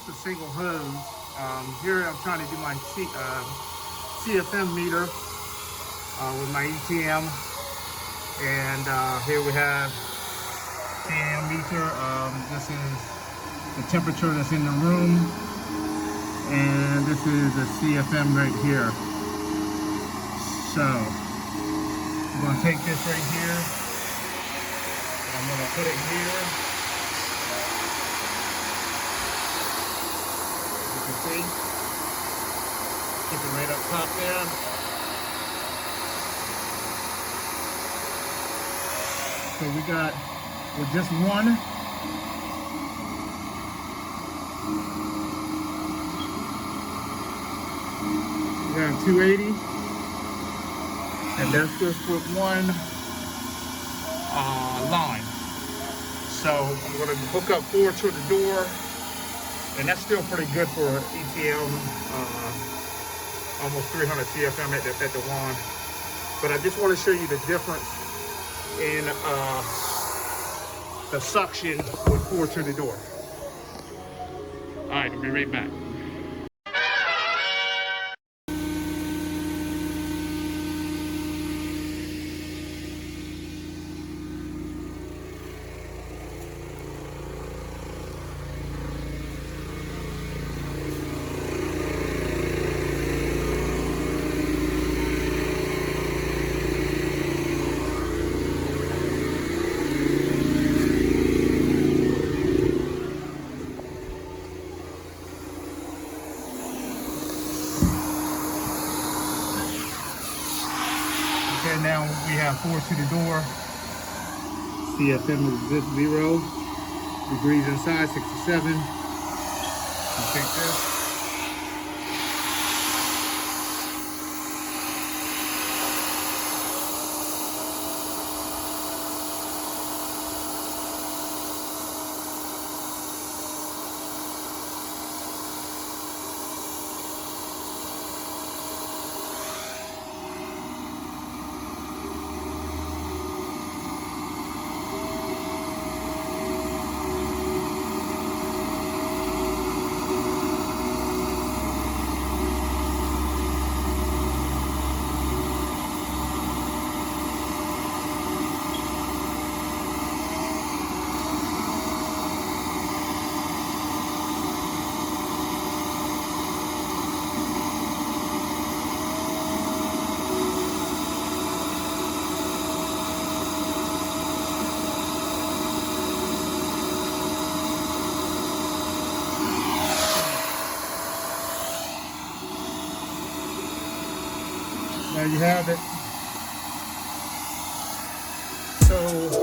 just a single hose. Here I'm trying to do my CFM meter with my ETM. And here we have ETM meter. This is the temperature that's in the room. And this is a CFM right here. So I'm going to take this right here. I'm going to put it here. You can see. Keep it right up top there. So we got with just one. We got 280. And that's just with one line. So I'm going to hook up 4 to the door, and that's still pretty good for ETM, almost 300 CFM at the wand. But I just want to show you the difference in the suction with 4 to the door. All right, I'll be right back. Okay, now we have 4 to the door. CFM is 0 degrees inside, 67. I'll take this. There you have it. So